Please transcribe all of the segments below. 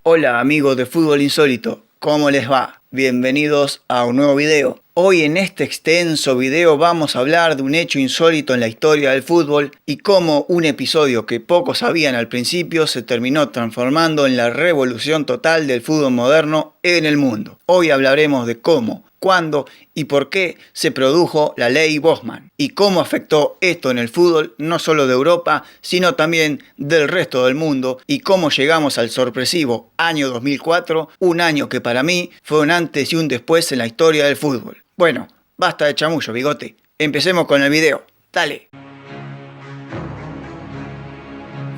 Hola amigos de Fútbol Insólito, ¿cómo les va? Bienvenidos a un nuevo video. Hoy en este extenso video vamos a hablar de un hecho insólito en la historia del fútbol y cómo un episodio que pocos sabían al principio se terminó transformando en la revolución total del fútbol moderno en el mundo. Hoy hablaremos de cómo, cuándo y por qué se produjo la ley Bosman y cómo afectó esto en el fútbol no solo de Europa sino también del resto del mundo y cómo llegamos al sorpresivo año 2004, un año que para mí fue un antes y un después en la historia del fútbol. Bueno, basta de chamullo, bigote. Empecemos con el video. Dale.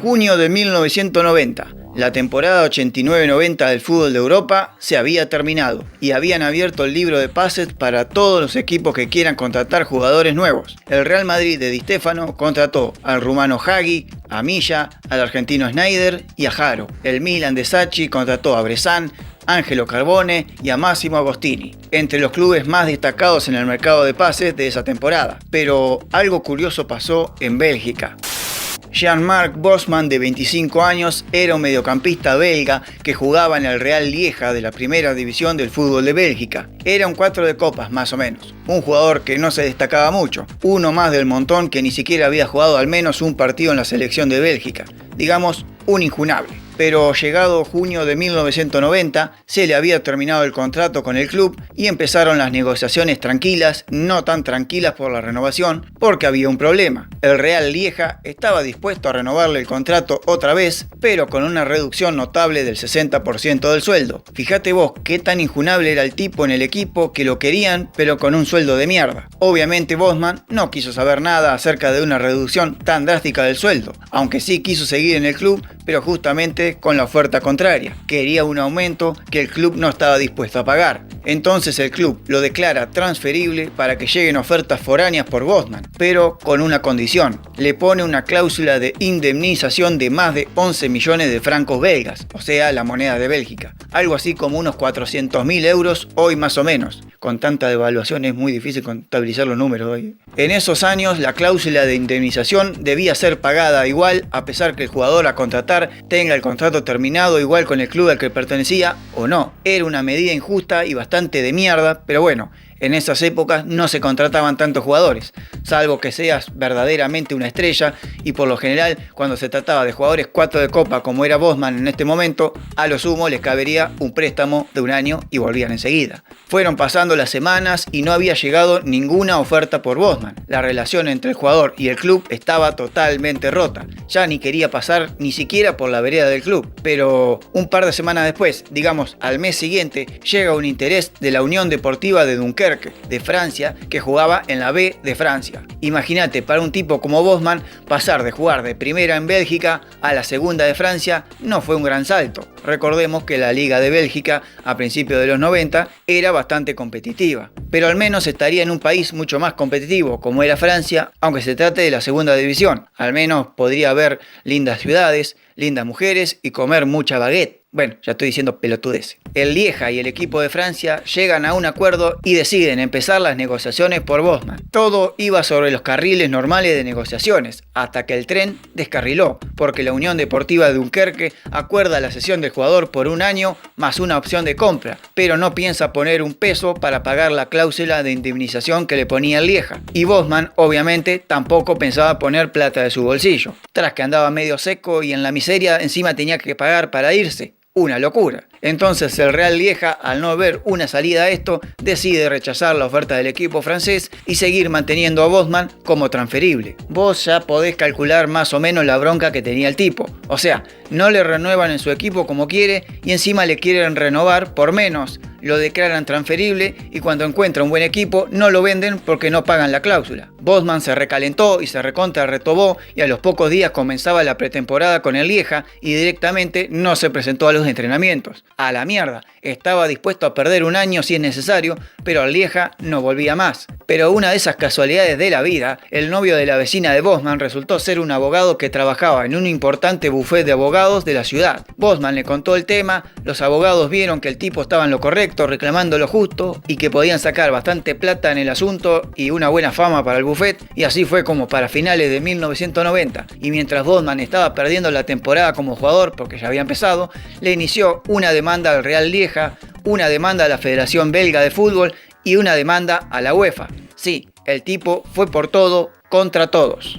Junio de 1990. La temporada 89-90 del fútbol de Europa se había terminado y habían abierto el libro de pases para todos los equipos que quieran contratar jugadores nuevos. El Real Madrid de Di Stéfano contrató al rumano Hagi, a Milla, al argentino Sneijder y a Jaro. El Milan de Sacchi contrató a Bressan, Angelo Carbone y a Massimo Agostini, entre los clubes más destacados en el mercado de pases de esa temporada. Pero algo curioso pasó en Bélgica. Jean-Marc Bosman, de 25 años, era un mediocampista belga que jugaba en el Real Lieja de la primera división del fútbol de Bélgica. Era un 4 de copas más o menos, un jugador que no se destacaba mucho, uno más del montón que ni siquiera había jugado al menos un partido en la selección de Bélgica, digamos un injunable. Pero llegado junio de 1990 se le había terminado el contrato con el club y empezaron las negociaciones tranquilas, no tan tranquilas por la renovación, porque había un problema. El Real Lieja estaba dispuesto a renovarle el contrato otra vez, pero con una reducción notable del 60% del sueldo. Fíjate vos qué tan injunable era el tipo en el equipo que lo querían, pero con un sueldo de mierda. Obviamente Bosman no quiso saber nada acerca de una reducción tan drástica del sueldo, aunque sí quiso seguir en el club, pero justamente con la oferta contraria. Quería un aumento que el club no estaba dispuesto a pagar. Entonces el club lo declara transferible para que lleguen ofertas foráneas por Bosman, pero con una condición. Le pone una cláusula de indemnización de más de 11 millones de francos belgas, o sea, la moneda de Bélgica. Algo así como unos 400.000 euros hoy más o menos. Con tanta devaluación es muy difícil contabilizar los números hoy. En esos años la cláusula de indemnización debía ser pagada igual a pesar que el jugador a contratar tenga el contrato terminado igual con el club al que pertenecía o no. Era una medida injusta y bastante de mierda, pero bueno, en esas épocas no se contrataban tantos jugadores, salvo que seas verdaderamente una estrella y por lo general cuando se trataba de jugadores 4 de copa como era Bosman en este momento, a lo sumo les cabería un préstamo de un año y volvían enseguida. Fueron pasando las semanas y no había llegado ninguna oferta por Bosman. La relación entre el jugador y el club estaba totalmente rota, ya ni quería pasar ni siquiera por la vereda del club. Pero un par de semanas después, digamos al mes siguiente, llega un interés de la Unión Deportiva de Dunkerque, de Francia, que jugaba en la B de Francia. Imagínate, para un tipo como Bosman, pasar de jugar de primera en Bélgica a la segunda de Francia no fue un gran salto. Recordemos que la Liga de Bélgica a principios de los 90 era bastante competitiva, pero al menos estaría en un país mucho más competitivo como era Francia, aunque se trate de la segunda división. Al menos podría haber lindas ciudades, lindas mujeres y comer mucha baguette. Bueno, ya estoy diciendo pelotudeces. El Lieja y el equipo de Francia llegan a un acuerdo y deciden empezar las negociaciones por Bosman. Todo iba sobre los carriles normales de negociaciones, hasta que el tren descarriló, porque la Unión Deportiva de Dunkerque acuerda la cesión del jugador por un año más una opción de compra, pero no piensa poner un peso para pagar la cláusula de indemnización que le ponía el Lieja. Y Bosman, obviamente, tampoco pensaba poner plata de su bolsillo, tras que andaba medio seco y en la miseria encima tenía que pagar para irse. Una locura. Entonces el Real Lieja, al no ver una salida a esto, decide rechazar la oferta del equipo francés y seguir manteniendo a Bosman como transferible. Vos ya podés calcular más o menos la bronca que tenía el tipo. O sea, no le renuevan en su equipo como quiere y encima le quieren renovar por menos. Lo declaran transferible y cuando encuentra un buen equipo no lo venden porque no pagan la cláusula. Bosman se recalentó y se recontra retobó y a los pocos días comenzaba la pretemporada con el Lieja y directamente no se presentó a los entrenamientos. A la mierda, estaba dispuesto a perder un año si es necesario, pero al Lieja no volvía más. Pero una de esas casualidades de la vida, el novio de la vecina de Bosman resultó ser un abogado que trabajaba en un importante bufete de abogados de la ciudad. Bosman le contó el tema, los abogados vieron que el tipo estaba en lo correcto, reclamando lo justo y que podían sacar bastante plata en el asunto y una buena fama para el bufete, y así fue como para finales de 1990. Y mientras Bosman estaba perdiendo la temporada como jugador, porque ya había empezado, le inició una demanda al Real Lieja, una demanda a la Federación Belga de Fútbol y una demanda a la UEFA. Sí, el tipo fue por todo contra todos.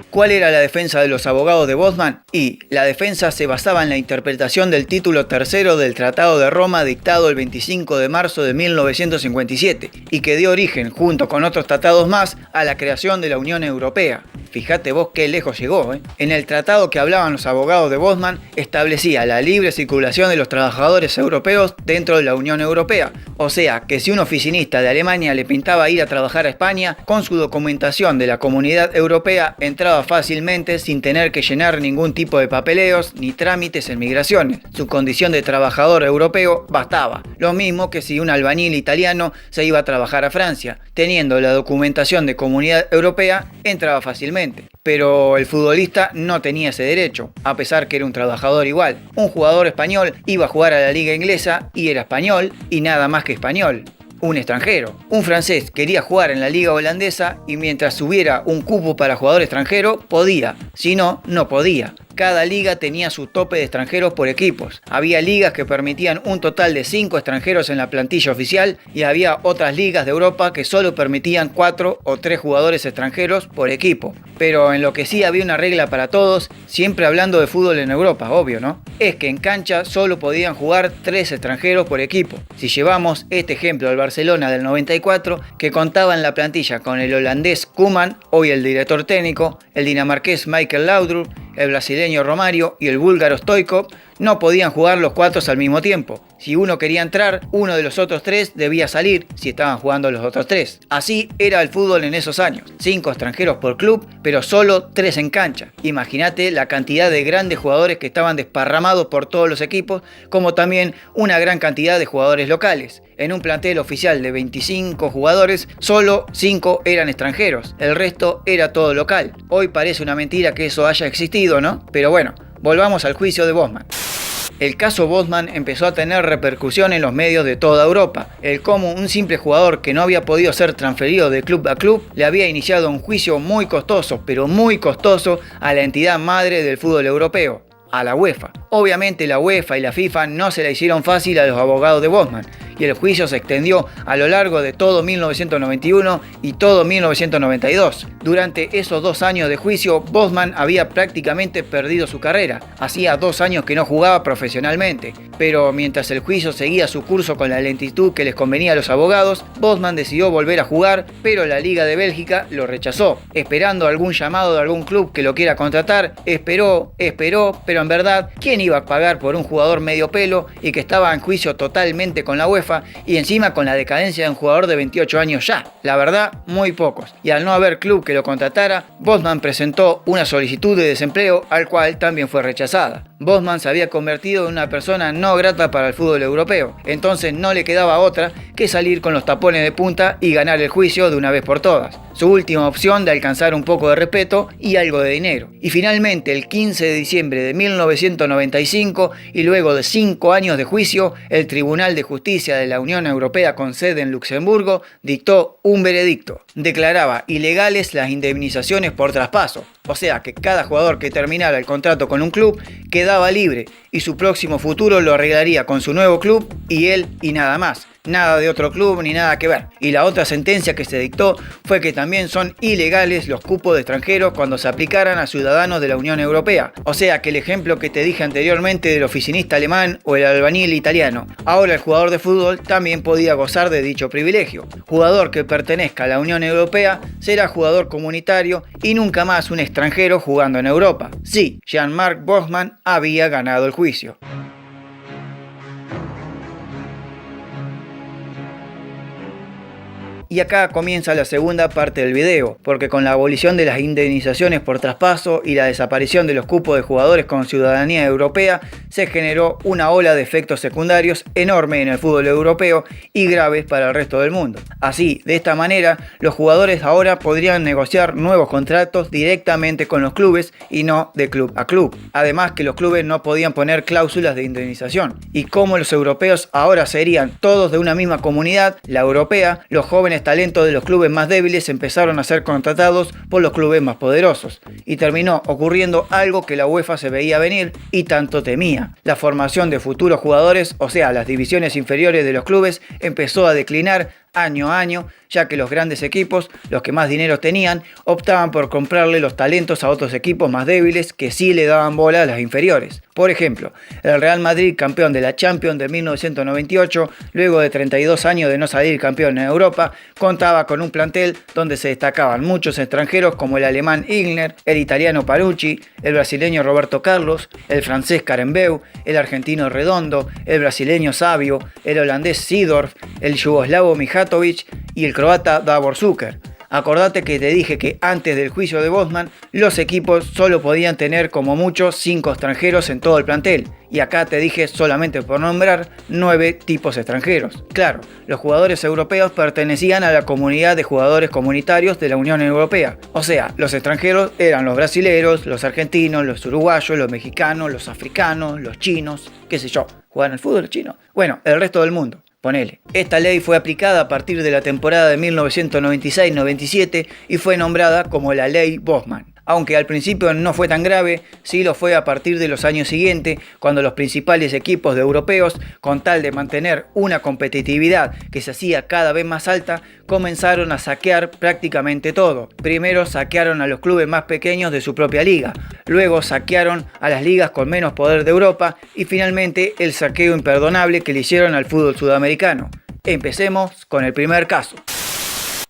¿Cuál era la defensa de los abogados de Bosman? Y la defensa se basaba en la interpretación del título tercero del Tratado de Roma dictado el 25 de marzo de 1957 y que dio origen, junto con otros tratados más, a la creación de la Unión Europea. Fíjate vos qué lejos llegó, ¿eh? En el tratado que hablaban los abogados de Bosman establecía la libre circulación de los trabajadores europeos dentro de la Unión Europea. O sea, que si un oficinista de Alemania le pintaba ir a trabajar a España, con su documentación de la Comunidad Europea entraba fácilmente sin tener que llenar ningún tipo de papeleos ni trámites en migraciones. Su condición de trabajador europeo bastaba. Lo mismo que si un albañil italiano se iba a trabajar a Francia. Teniendo la documentación de Comunidad Europea, entraba fácilmente. Pero el futbolista no tenía ese derecho, a pesar que era un trabajador igual. Un jugador español iba a jugar a la liga inglesa y era español y nada más que español. Un extranjero. Un francés quería jugar en la liga holandesa y mientras hubiera un cupo para jugador extranjero, podía. Si no, no podía. Cada liga tenía su tope de extranjeros por equipos. Había ligas que permitían un total de 5 extranjeros en la plantilla oficial y había otras ligas de Europa que solo permitían 4 o 3 jugadores extranjeros por equipo. Pero en lo que sí había una regla para todos, siempre hablando de fútbol en Europa, obvio, ¿no? Es que en cancha solo podían jugar 3 extranjeros por equipo. Si llevamos este ejemplo al Barcelona del 94, que contaba en la plantilla con el holandés Koeman, hoy el director técnico, el dinamarqués Michael Laudrup, el brasileño Romario y el búlgaro Stoichkov, no podían jugar los 4 al mismo tiempo. Si uno quería entrar, uno de los otros 3 debía salir si estaban jugando los otros 3. Así era el fútbol en esos años. 5 extranjeros por club, pero solo 3 en cancha. Imagínate la cantidad de grandes jugadores que estaban desparramados por todos los equipos, como también una gran cantidad de jugadores locales. En un plantel oficial de 25 jugadores, solo 5 eran extranjeros. El resto era todo local. Hoy parece una mentira que eso haya existido, ¿no? Pero bueno, volvamos al juicio de Bosman. El caso Bosman empezó a tener repercusión en los medios de toda Europa. El cómo un simple jugador que no había podido ser transferido de club a club le había iniciado un juicio muy costoso, pero muy costoso, a la entidad madre del fútbol europeo, a la UEFA. Obviamente la UEFA y la FIFA no se la hicieron fácil a los abogados de Bosman, y el juicio se extendió a lo largo de todo 1991 y todo 1992. Durante esos 2 años de juicio, Bosman había prácticamente perdido su carrera. Hacía 2 años que no jugaba profesionalmente, pero mientras el juicio seguía su curso con la lentitud que les convenía a los abogados, Bosman decidió volver a jugar, pero la Liga de Bélgica lo rechazó. Esperando algún llamado de algún club que lo quiera contratar, esperó, pero en verdad, ¿quién iba a pagar por un jugador medio pelo y que estaba en juicio totalmente con la UEFA y encima con la decadencia de un jugador de 28 años ya? La verdad, muy pocos. Y al no haber club que lo contratara, Bosman presentó una solicitud de desempleo, al cual también fue rechazada. Bosman se había convertido en una persona no grata para el fútbol europeo, entonces no le quedaba otra que salir con los tapones de punta y ganar el juicio de una vez por todas. Su última opción de alcanzar un poco de respeto y algo de dinero. Y finalmente, el 15 de diciembre de 1995, y luego de 5 años de juicio, el Tribunal de Justicia de la Unión Europea con sede en Luxemburgo dictó un veredicto. Declaraba ilegales las indemnizaciones por traspaso. O sea que cada jugador que terminara el contrato con un club quedaba libre y su próximo futuro lo arreglaría con su nuevo club y él y nada más. Nada de otro club ni nada que ver. Y la otra sentencia que se dictó fue que también son ilegales los cupos de extranjeros cuando se aplicaran a ciudadanos de la Unión Europea. O sea que el ejemplo que te dije anteriormente del oficinista alemán o el albañil italiano, ahora el jugador de fútbol también podía gozar de dicho privilegio. Jugador que pertenezca a la Unión Europea será jugador comunitario y nunca más un extranjero jugando en Europa. Sí, Jean-Marc Bosman había ganado el juicio. Y acá comienza la segunda parte del video, porque con la abolición de las indemnizaciones por traspaso y la desaparición de los cupos de jugadores con ciudadanía europea, se generó una ola de efectos secundarios enorme en el fútbol europeo y graves para el resto del mundo. Así, de esta manera, los jugadores ahora podrían negociar nuevos contratos directamente con los clubes y no de club a club. Además que los clubes no podían poner cláusulas de indemnización. Y como los europeos ahora serían todos de una misma comunidad, la europea, los jóvenes talentos de los clubes más débiles empezaron a ser contratados por los clubes más poderosos. Y terminó ocurriendo algo que la UEFA se veía venir y tanto temía. La formación de futuros jugadores, o sea, las divisiones inferiores de los clubes, empezó a declinar año a año, ya que los grandes equipos, los que más dinero tenían, optaban por comprarle los talentos a otros equipos más débiles que sí le daban bola a las inferiores. Por ejemplo, el Real Madrid, campeón de la Champions de 1998, luego de 32 años de no salir campeón en Europa, contaba con un plantel donde se destacaban muchos extranjeros como el alemán Igner, el italiano Parucci, el brasileño Roberto Carlos, el francés Karembeu, el argentino Redondo, el brasileño Savio, el holandés Seedorf, el yugoslavo Mijatovic y el croata Davor Šuker. Acordate que te dije que antes del juicio de Bosman, los equipos solo podían tener como mucho 5 extranjeros en todo el plantel. Y acá te dije, solamente por nombrar, 9 tipos extranjeros. Claro, los jugadores europeos pertenecían a la comunidad de jugadores comunitarios de la Unión Europea. O sea, los extranjeros eran los brasileros, los argentinos, los uruguayos, los mexicanos, los africanos, los chinos, qué sé yo. ¿Juegan al fútbol los chinos? Bueno, el resto del mundo. Ponele. Esta ley fue aplicada a partir de la temporada de 1996-97 y fue nombrada como la Ley Bosman. Aunque al principio no fue tan grave, sí lo fue a partir de los años siguientes, cuando los principales equipos de europeos, con tal de mantener una competitividad que se hacía cada vez más alta, comenzaron a saquear prácticamente todo. Primero saquearon a los clubes más pequeños de su propia liga, luego saquearon a las ligas con menos poder de Europa y finalmente el saqueo imperdonable que le hicieron al fútbol sudamericano. Empecemos con el primer caso.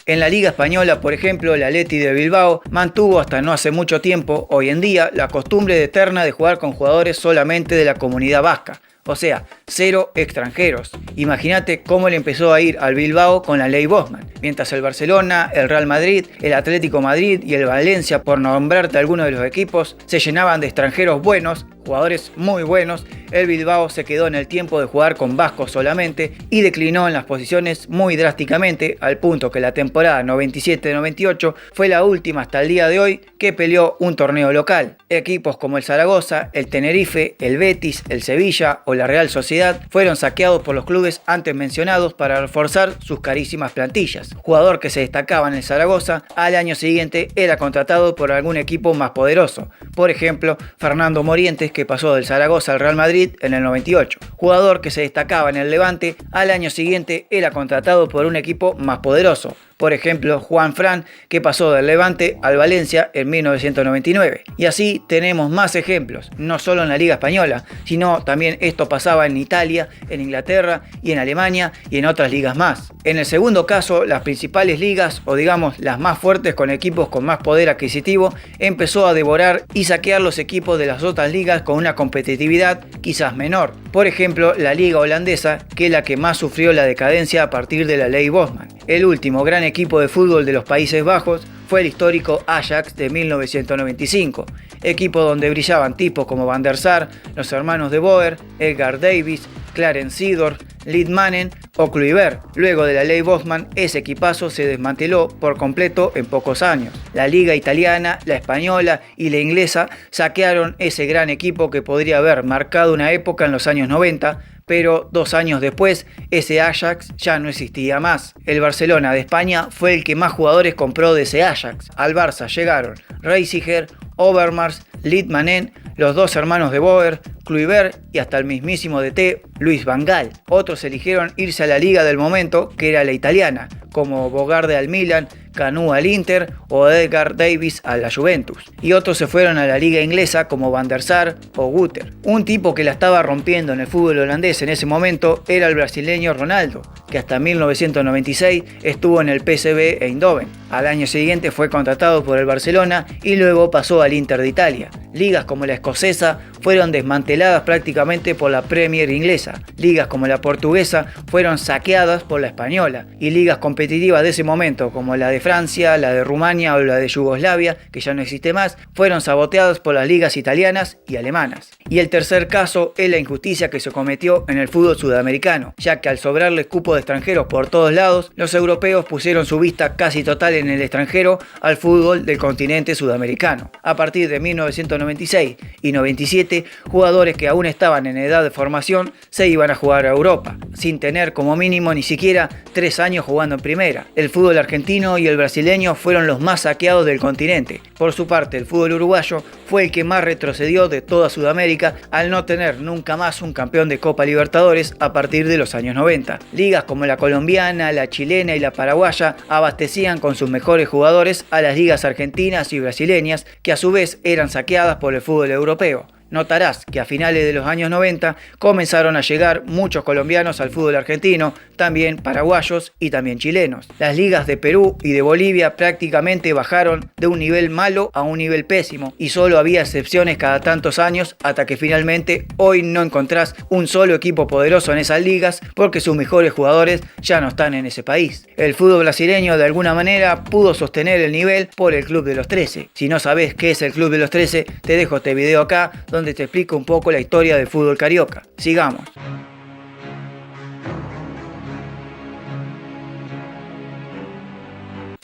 En la Liga Española, por ejemplo, el Athletic de Bilbao mantuvo hasta no hace mucho tiempo, hoy en día, la costumbre eterna de jugar con jugadores solamente de la comunidad vasca. O sea, 0 extranjeros. Imagínate cómo le empezó a ir al Bilbao con la ley Bosman. Mientras el Barcelona, el Real Madrid, el Atlético Madrid y el Valencia, por nombrarte algunos de los equipos, se llenaban de extranjeros buenos, jugadores muy buenos, el Bilbao se quedó en el tiempo de jugar con vascos solamente y declinó en las posiciones muy drásticamente, al punto que la temporada 97-98 fue la última hasta el día de hoy que peleó un torneo local. Equipos como el Zaragoza, el Tenerife, el Betis, el Sevilla o la Real Sociedad fueron saqueados por los clubes antes mencionados para reforzar sus carísimas plantillas. Jugador que se destacaba en el Zaragoza, al año siguiente era contratado por algún equipo más poderoso. Por ejemplo, Fernando Morientes, que pasó del Zaragoza al Real Madrid en el 98. Jugador que se destacaba en el Levante, al año siguiente era contratado por un equipo más poderoso. Por ejemplo, Juan Fran, que pasó del Levante al Valencia en 1999. Y así tenemos más ejemplos, no solo en la Liga Española, sino también esto pasaba en Italia, en Inglaterra y en Alemania y en otras ligas más. En el segundo caso, las principales ligas, o digamos las más fuertes con equipos con más poder adquisitivo, empezó a devorar y saquear los equipos de las otras ligas con una competitividad quizás menor. Por ejemplo, la liga holandesa, que es la que más sufrió la decadencia a partir de la ley Bosman. El último gran equipo de fútbol de los Países Bajos fue el histórico Ajax de 1995, equipo donde brillaban tipos como Van der Sar, los hermanos de Boer, Edgar Davids, Clarence Seedorf, Liedmanen o Kluivert. Luego de la ley Bosman, ese equipazo se desmanteló por completo en pocos años. La liga italiana, la española y la inglesa saquearon ese gran equipo que podría haber marcado una época en los años 90, pero 2 años después ese Ajax ya no existía más. El Barcelona de España fue el que más jugadores compró de ese Ajax. Al Barça llegaron Reisiger, Overmars, Liedmanen, los 2 hermanos de Boer, Kluivert y hasta el mismísimo DT Luis Van Gaal. Otros eligieron irse a la liga del momento, que era la italiana, como Bogarde al Milan, Canu al Inter o Edgar Davids a la Juventus. Y otros se fueron a la liga inglesa como Van der Sar o Guter. Un tipo que la estaba rompiendo en el fútbol holandés en ese momento era el brasileño Ronaldo, que hasta 1996 estuvo en el PSV Eindhoven. Al año siguiente fue contratado por el Barcelona y luego pasó al Inter de Italia. Ligas como la escocesa fueron desmanteladas prácticamente por la Premier inglesa. Ligas como la portuguesa fueron saqueadas por la española. Y ligas competitivas de ese momento, como la de Francia, la de Rumania o la de Yugoslavia, que ya no existe más, fueron saboteadas por las ligas italianas y alemanas. Y el tercer caso es la injusticia que se cometió en el fútbol sudamericano, ya que al sobrarles cupo de extranjeros por todos lados, los europeos pusieron su vista casi total en el extranjero al fútbol del continente sudamericano. A partir de 1996 y 97, jugadores que aún estaban en edad de formación se iban a jugar a Europa, sin tener como mínimo ni siquiera 3 años jugando en primera. El fútbol argentino y el brasileño fueron los más saqueados del continente. Por su parte, el fútbol uruguayo fue el que más retrocedió de toda Sudamérica al no tener nunca más un campeón de Copa Libertadores a partir de los años 90. Ligas como la colombiana, la chilena y la paraguaya abastecían con sus mejores jugadores a las ligas argentinas y brasileñas, que a su vez eran saqueadas por el fútbol europeo. Notarás que a finales de los años 90 comenzaron a llegar muchos colombianos al fútbol argentino, también paraguayos y también chilenos. Las ligas de Perú y de Bolivia prácticamente bajaron de un nivel malo a un nivel pésimo y solo había excepciones cada tantos años hasta que finalmente hoy no encontrás un solo equipo poderoso en esas ligas porque sus mejores jugadores ya no están en ese país. El fútbol brasileño de alguna manera pudo sostener el nivel por el Club de los 13. Si no sabés qué es el Club de los 13, te dejo este video acá donde te explico un poco la historia del fútbol carioca. Sigamos.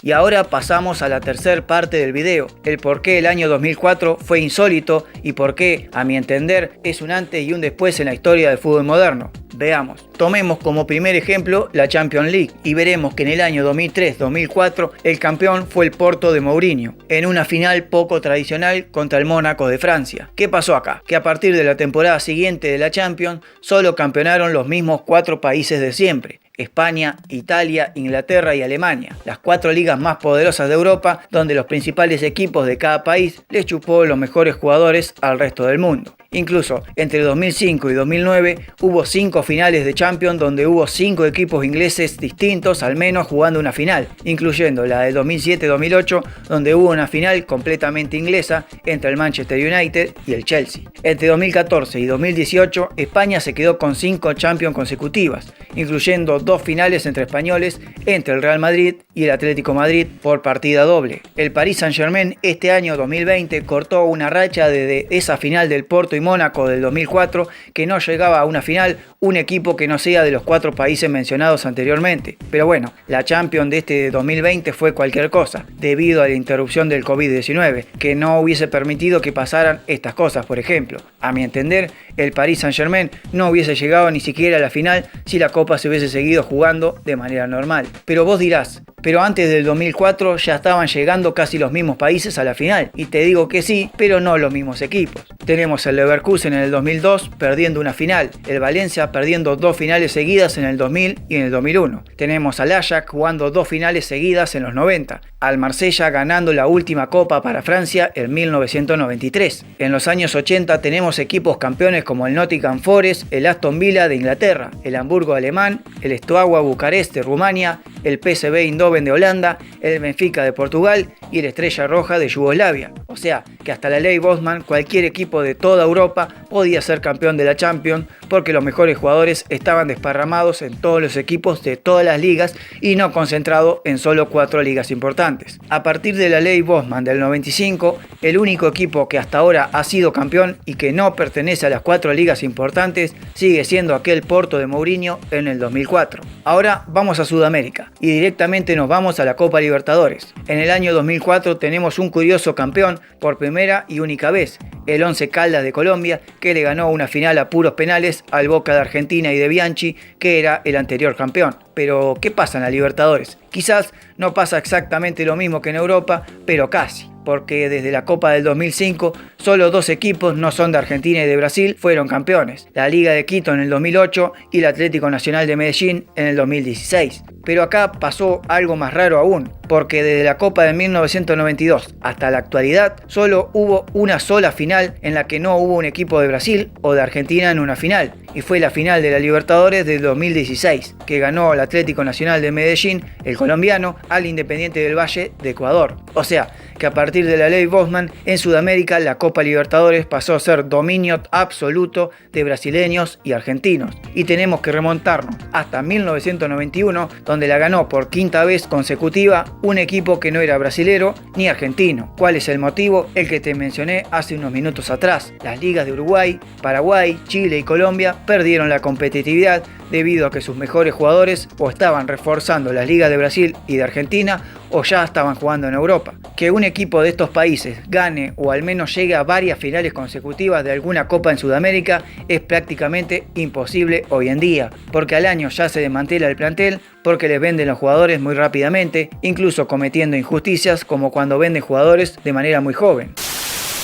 Y ahora pasamos a la tercera parte del video, el por qué el año 2004 fue insólito y por qué, a mi entender, es un antes y un después en la historia del fútbol moderno. Veamos. Tomemos como primer ejemplo la Champions League y veremos que en el año 2003-2004 el campeón fue el Porto de Mourinho, en una final poco tradicional contra el Mónaco de Francia. ¿Qué pasó acá? Que a partir de la temporada siguiente de la Champions solo campeonaron los mismos 4 países de siempre: España, Italia, Inglaterra y Alemania, las 4 ligas más poderosas de Europa, donde los principales equipos de cada país les chupó los mejores jugadores al resto del mundo. Incluso entre 2005 y 2009 hubo 5 finales de Champions donde hubo 5 equipos ingleses distintos al menos jugando una final, incluyendo la del 2007-2008 donde hubo una final completamente inglesa entre el Manchester United y el Chelsea. Entre 2014 y 2018 España se quedó con 5 Champions consecutivas, incluyendo 2 finales entre españoles entre el Real Madrid y el Atlético Madrid por partida doble. El Paris Saint-Germain este año 2020 cortó una racha desde esa final del Porto y Mónaco del 2004 que no llegaba a una final un equipo que no sea de los 4 países mencionados anteriormente. Pero bueno, la Champions de este 2020 fue cualquier cosa, debido a la interrupción del COVID-19, que no hubiese permitido que pasaran estas cosas. Por ejemplo, a mi entender, el Paris Saint-Germain no hubiese llegado ni siquiera a la final si la Copa se hubiese seguido jugando de manera normal. Pero vos dirás, pero antes del 2004 ya estaban llegando casi los mismos países a la final, y te digo que sí, pero no los mismos equipos. Tenemos el Leverkusen en el 2002 perdiendo una final, el Valencia perdiendo 2 finales seguidas en el 2000 y en el 2001. Tenemos al Ajax jugando 2 finales seguidas en los 90, al Marsella ganando la última Copa para Francia en 1993. En los años 80 tenemos equipos campeones como el Nottingham Forest, el Aston Villa de Inglaterra, el Hamburgo alemán, el Steaua Bucarest de Rumania, el PSV Eindhoven de Holanda, el Benfica de Portugal y el Estrella Roja de Yugoslavia. O sea que hasta la ley Bosman cualquier equipo de toda Europa podía ser campeón de la Champions porque los mejores jugadores estaban desparramados en todos los equipos de todas las ligas y no concentrados en solo 4 ligas importantes. A partir de la ley Bosman del 95, el único equipo que hasta ahora ha sido campeón y que no pertenece a las 4 ligas importantes sigue siendo aquel Porto de Mourinho en el 2004. Ahora vamos a Sudamérica y directamente nos vamos a la Copa Libertadores. En el año 2004 tenemos un curioso campeón por primera y única vez, el Once Caldas de Colombia, que le ganó una final a puros penales al Boca de Argentina y de Bianchi, que era el anterior campeón. Pero, ¿qué pasa en la Libertadores? Quizás no pasa exactamente lo mismo que en Europa, pero casi, porque desde la Copa del 2005 solo 2 equipos no son de Argentina y de Brasil fueron campeones, la Liga de Quito en el 2008 y el Atlético Nacional de Medellín en el 2016. Pero acá pasó algo más raro aún, porque desde la Copa de 1992 hasta la actualidad solo hubo una sola final en la que no hubo un equipo de Brasil o de Argentina en una final, y fue la final de la Libertadores de 2016, que ganó el Atlético Nacional de Medellín, el colombiano, al Independiente del Valle de Ecuador. O sea, que a partir de la ley Bosman, en Sudamérica la Copa Libertadores pasó a ser dominio absoluto de brasileños y argentinos. Y tenemos que remontarnos hasta 1991, donde la ganó por quinta vez consecutiva un equipo que no era brasilero ni argentino. ¿Cuál es el motivo? El que te mencioné hace unos minutos atrás. Las ligas de Uruguay, Paraguay, Chile y Colombia perdieron la competitividad debido a que sus mejores jugadores o estaban reforzando las ligas de Brasil y de Argentina o ya estaban jugando en Europa. Que un equipo de estos países gane o al menos llegue a varias finales consecutivas de alguna copa en Sudamérica es prácticamente imposible hoy en día, porque al año ya se desmantela el plantel, porque les venden los jugadores muy rápidamente, incluso cometiendo injusticias como cuando venden jugadores de manera muy joven.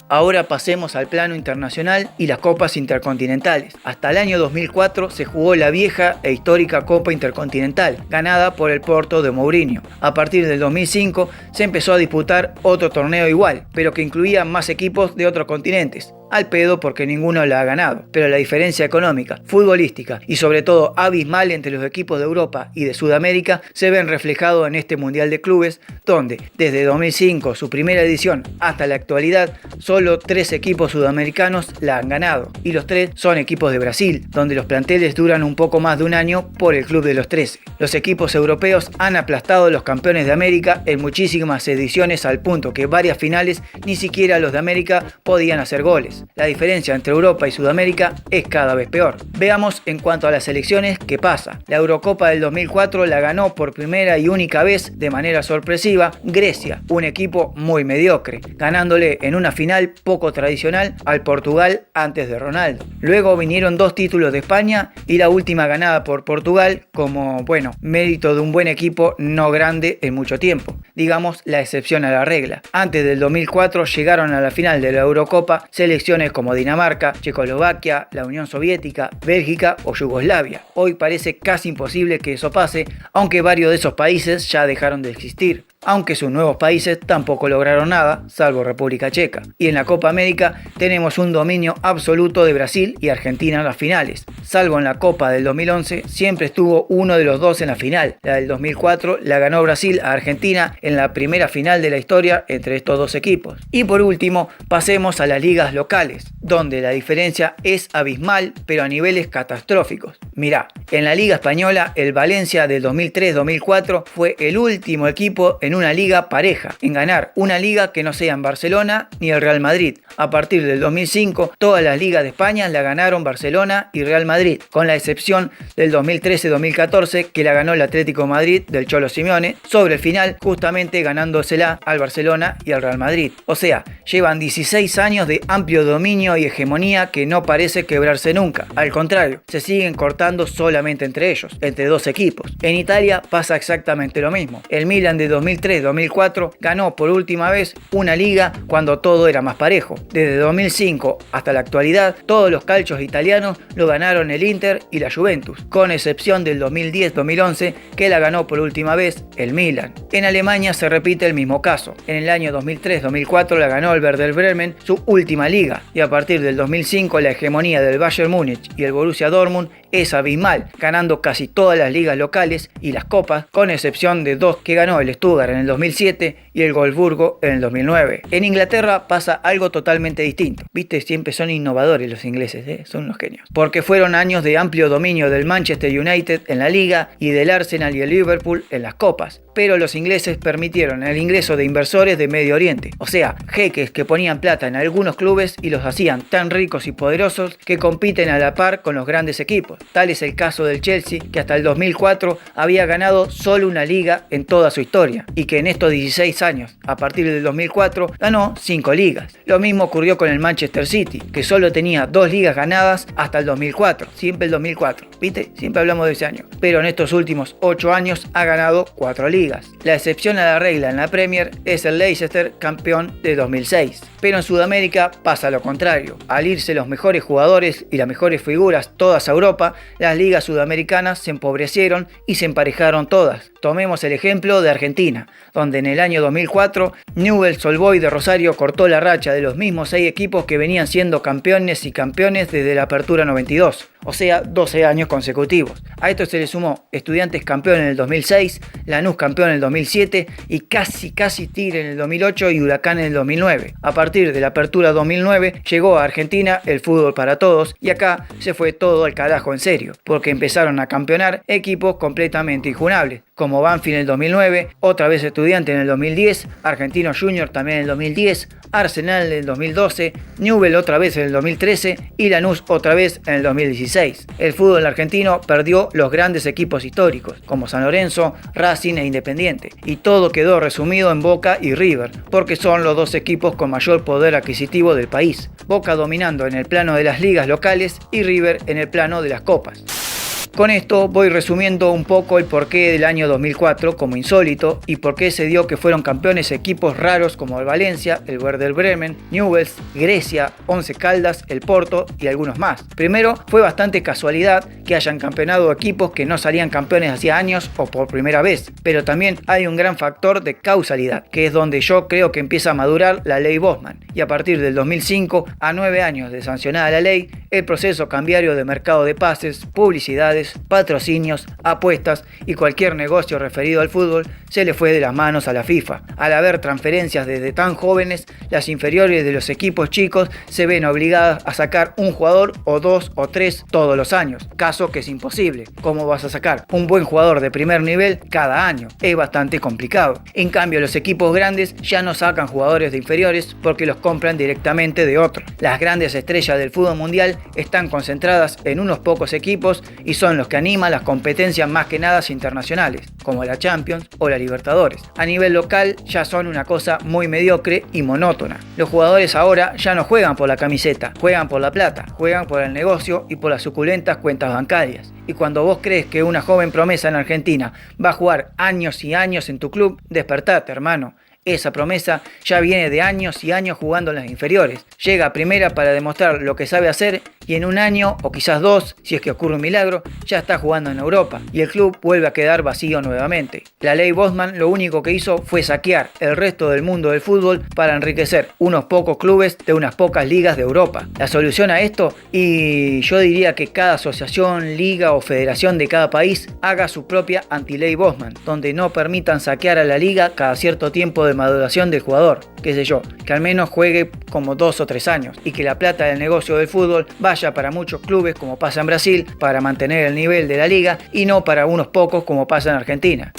Ahora pasemos al plano internacional y las copas intercontinentales. Hasta el año 2004 se jugó la vieja e histórica Copa Intercontinental, ganada por el Porto de Mourinho. A partir del 2005 se empezó a disputar otro torneo igual, pero que incluía más equipos de otros continentes. Al pedo porque ninguno la ha ganado, pero la diferencia económica, futbolística y sobre todo abismal entre los equipos de Europa y de Sudamérica se ven reflejado en este Mundial de Clubes, donde desde 2005, su primera edición, hasta la actualidad, solo 3 equipos sudamericanos la han ganado, y los 3 son equipos de Brasil, donde los planteles duran un poco más de un año por el Club de los 13. Los equipos europeos han aplastado a los campeones de América en muchísimas ediciones al punto que varias finales ni siquiera los de América podían hacer goles. La diferencia entre Europa y Sudamérica es cada vez peor. Veamos en cuanto a las selecciones qué pasa. La Eurocopa del 2004 la ganó por primera y única vez de manera sorpresiva Grecia, un equipo muy mediocre, ganándole en una final poco tradicional al Portugal antes de Ronaldo. Luego vinieron 2 títulos de España y la última ganada por Portugal como, mérito de un buen equipo no grande en mucho tiempo. Digamos la excepción a la regla. Antes del 2004 llegaron a la final de la Eurocopa selecciones como Dinamarca, Checoslovaquia, la Unión Soviética, Bélgica o Yugoslavia. Hoy parece casi imposible que eso pase, aunque varios de esos países ya dejaron de existir. Aunque sus nuevos países tampoco lograron nada, salvo República Checa. Y en la Copa América tenemos un dominio absoluto de Brasil y Argentina en las finales. Salvo en la Copa del 2011, siempre estuvo uno de los dos en la final. La del 2004 la ganó Brasil a Argentina en la primera final de la historia entre estos dos equipos. Y por último, pasemos a las ligas locales, donde la diferencia es abismal, pero a niveles catastróficos. Mirá, en la Liga Española, el Valencia del 2003-2004 fue el último equipo en una liga pareja, en ganar una liga que no sea en Barcelona ni el Real Madrid. A partir del 2005, todas las ligas de España la ganaron Barcelona y Real Madrid, con la excepción del 2013-2014 que la ganó el Atlético de Madrid del Cholo Simeone, sobre el final justamente ganándosela al Barcelona y al Real Madrid. O sea, llevan 16 años de amplio dominio y hegemonía que no parece quebrarse nunca. Al contrario, se siguen cortando solamente entre ellos, entre 2 equipos. En Italia pasa exactamente lo mismo. El Milan de 2003-2004 ganó por última vez una liga cuando todo era más parejo. Desde 2005 hasta la actualidad, todos los calcios italianos lo ganaron el Inter y la Juventus, con excepción del 2010-2011 que la ganó por última vez el Milan. En Alemania se repite el mismo caso. En el año 2003-2004 la ganó el Werder Bremen, su última liga, y a partir del 2005 la hegemonía del Bayern Múnich y el Borussia Dortmund es abismal, ganando casi todas las ligas locales y las copas, con excepción de 2 que ganó el Stuttgart en el 2007 y el Wolfsburgo en el 2009. En Inglaterra pasa algo totalmente distinto. Viste, siempre son innovadores los ingleses, son unos genios. Porque fueron años de amplio dominio del Manchester United en la liga y del Arsenal y el Liverpool en las copas. Pero los ingleses permitieron el ingreso de inversores de Medio Oriente, o sea, jeques que ponían plata en algunos clubes y los hacían tan ricos y poderosos que compiten a la par con los grandes equipos. Tal es el caso del Chelsea, que hasta el 2004 había ganado solo una liga en toda su historia y que en estos 16 años, a partir del 2004, ganó 5 ligas. Lo mismo ocurrió con el Manchester City, que solo tenía 2 ligas ganadas hasta el 2004, siempre el 2004, ¿viste? Siempre hablamos de ese año. Pero en estos últimos 8 años ha ganado 4 ligas. La excepción a la regla en la Premier es el Leicester, campeón de 2006. Pero en Sudamérica pasa lo contrario. Al irse los mejores jugadores y las mejores figuras todas a Europa, las ligas sudamericanas se empobrecieron y se emparejaron todas tomemos el ejemplo de Argentina, donde en el año 2004 Newell's Old Boys de Rosario cortó la racha de los mismos 6 equipos que venían siendo campeones y campeones desde la Apertura 92, o sea, 12 años consecutivos. A esto se le sumó Estudiantes campeón en el 2006, Lanús campeón en el 2007 y casi Tigre en el 2008 y Huracán en el 2009. A partir de la Apertura 2009 llegó a Argentina el fútbol para todos y acá se fue todo al carajo en serio, porque empezaron a campeonar equipos completamente injunables, como Banfield en el 2009, otra vez Estudiantes en el 2010, Argentinos Juniors también en el 2010, Arsenal en el 2012, Newell's otra vez en el 2013 y Lanús otra vez en el 2016. El fútbol argentino perdió los grandes equipos históricos, como San Lorenzo, Racing e Independiente, y todo quedó resumido en Boca y River, porque son los dos equipos con mayor poder adquisitivo del país. Boca dominando en el plano de las ligas locales y River en el plano de las copas. Con esto voy resumiendo un poco el porqué del año 2004 como insólito y por qué se dio que fueron campeones equipos raros como el Valencia, el Werder Bremen, Newell's, Grecia, Once Caldas, el Porto y algunos más. Primero, fue bastante casualidad que hayan campeonado equipos que no salían campeones hacía años o por primera vez, pero también hay un gran factor de causalidad, que es donde yo creo que empieza a madurar la ley Bosman, y a partir del 2005, a 9 años de sancionada la ley, el proceso cambiario de mercado de pases, publicidades, patrocinios, apuestas y cualquier negocio referido al fútbol se le fue de las manos a la FIFA. Al haber transferencias desde tan jóvenes, las inferiores de los equipos chicos se ven obligadas a sacar un jugador o 2 o 3 todos los años, caso que es imposible. ¿Cómo vas a sacar un buen jugador de primer nivel cada año? Es bastante complicado. En cambio, los equipos grandes ya no sacan jugadores de inferiores porque los compran directamente de otros. Las grandes estrellas del fútbol mundial están concentradas en unos pocos equipos y son los que animan las competencias más que nada internacionales, como la Champions o la Libertadores. A nivel local ya son una cosa muy mediocre y monótona. Los jugadores ahora ya no juegan por la camiseta, juegan por la plata, juegan por el negocio y por las suculentas cuentas bancarias. Y cuando vos crees que una joven promesa en Argentina va a jugar años y años en tu club, despertate, hermano. Esa promesa ya viene de años y años jugando en las inferiores. Llega a primera para demostrar lo que sabe hacer y en un año o quizás 2, si es que ocurre un milagro, ya está jugando en Europa y el club vuelve a quedar vacío nuevamente. La ley Bosman lo único que hizo fue saquear el resto del mundo del fútbol para enriquecer unos pocos clubes de unas pocas ligas de Europa. La solución a esto, y yo diría que cada asociación, liga o federación de cada país haga su propia anti-ley Bosman, donde no permitan saquear a la liga cada cierto tiempo de maduración del jugador, qué sé yo, que al menos juegue como 2 o 3 años y que la plata del negocio del fútbol vaya para muchos clubes como pasa en Brasil para mantener el nivel de la liga y no para unos pocos como pasa en Argentina.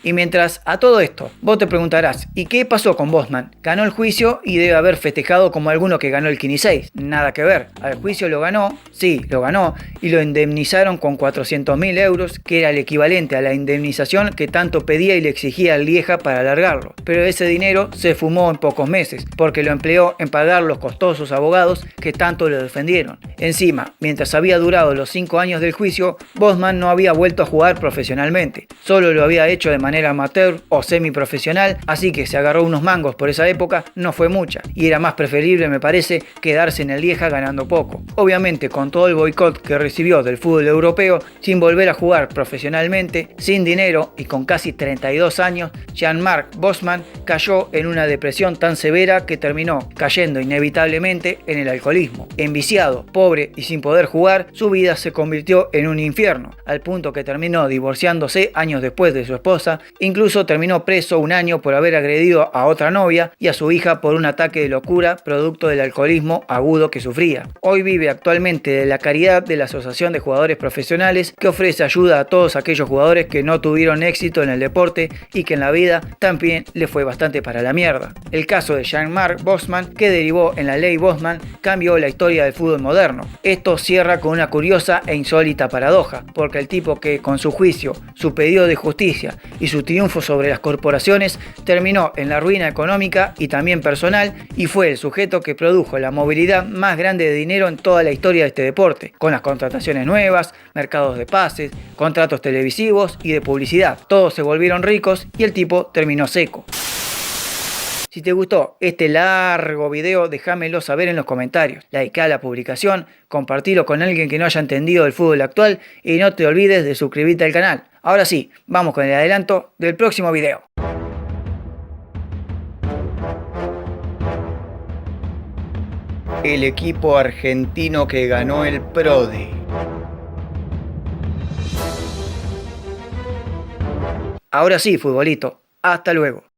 Y mientras a todo esto, vos te preguntarás, ¿y qué pasó con Bosman? Ganó el juicio y debe haber festejado como alguno que ganó el 15-6. Nada que ver. Al juicio lo ganó, sí, lo ganó, y lo indemnizaron con 400.000 euros, que era el equivalente a la indemnización que tanto pedía y le exigía al Lieja para alargarlo. Pero ese dinero se fumó en pocos meses, porque lo empleó en pagar los costosos abogados que tanto lo defendieron. Encima, mientras había durado los 5 años del juicio, Bosman no había vuelto a jugar profesionalmente. Solo lo había hecho de manera amateur o semiprofesional, así que se agarró unos mangos por esa época, no fue mucha, y era más preferible, me parece, quedarse en el Lieja ganando poco. Obviamente, con todo el boicot que recibió del fútbol europeo, sin volver a jugar profesionalmente, sin dinero y con casi 32 años, Jean-Marc Bosman cayó en una depresión tan severa que terminó cayendo inevitablemente en el alcoholismo. Enviciado, pobre y sin poder jugar, su vida se convirtió en un infierno, al punto que terminó divorciándose años después de su esposa. Incluso terminó preso 1 año por haber agredido a otra novia y a su hija por un ataque de locura producto del alcoholismo agudo que sufría. Hoy vive actualmente de la caridad de la Asociación de Jugadores Profesionales, que ofrece ayuda a todos aquellos jugadores que no tuvieron éxito en el deporte y que en la vida también le fue bastante para la mierda. El caso de Jean-Marc Bosman, que derivó en la ley Bosman, cambió la historia del fútbol moderno. Esto cierra con una curiosa e insólita paradoja, porque el tipo que con su juicio, su pedido de justicia y su triunfo sobre las corporaciones terminó en la ruina económica y también personal, y fue el sujeto que produjo la movilidad más grande de dinero en toda la historia de este deporte, con las contrataciones nuevas, mercados de pases, contratos televisivos y de publicidad. Todos se volvieron ricos y el tipo terminó seco. Si te gustó este largo video, déjamelo saber en los comentarios. Likeá la publicación, compartilo con alguien que no haya entendido del fútbol actual y no te olvides de suscribirte al canal. Ahora sí, vamos con el adelanto del próximo video. El equipo argentino que ganó el PRODE. Ahora sí, futbolito. Hasta luego.